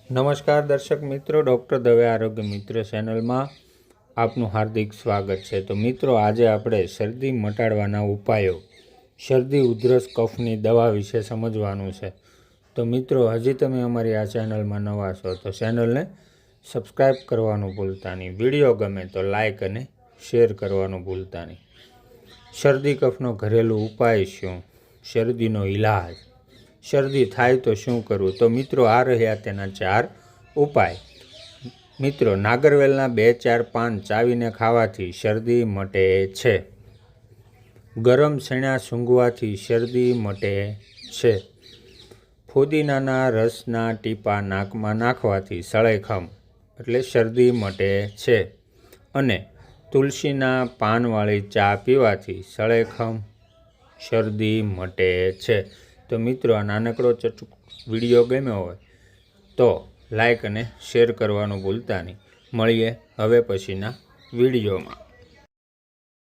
નમસ્કાર દર્શક મિત્રો, ડૉક્ટર દવે આરોગ્ય મિત્ર ચેનલમાં આપનું હાર્દિક સ્વાગત છે। તો મિત્રો, આજે આપણે શરદી મટાડવાના ઉપાયો, શરદી ઉધરસ કફની દવા વિશે સમજવાનું છે। તો મિત્રો, હજી તમે અમારી આ ચેનલમાં નવા છો તો ચેનલને સબસ્ક્રાઈબ કરવાનું ભૂલતા નહીં। વિડીયો ગમે તો લાઇક અને શેર કરવાનું ભૂલતા નહીં। શરદી કફનો ઘરેલું ઉપાય શું? શરદીનો ઇલાજ। શરદી થાય તો શું કરવું? તો મિત્રો, આ રહ્યા તેના 4 ઉપાય। મિત્રો, નાગરવેલના 2-4 પાન ચાવીને ખાવાથી શરદી મટે છે। ગરમ સણા સૂંઘવાથી શરદી મટે છે। ફુદીનાના રસના ટીપા નાકમાં નાખવાથી સળેખમ એટલે શરદી મટે છે। અને તુલસીના પાનવાળી ચા પીવાથી સળેખમ શરદી મટે છે। તો મિત્રો, આ નાનકડો વિડીયો ગમ્યો હોય તો લાઈક અને શેર કરવાનું ભૂલતા નહીં। મળીએ હવે પછીના વિડીયોમાં।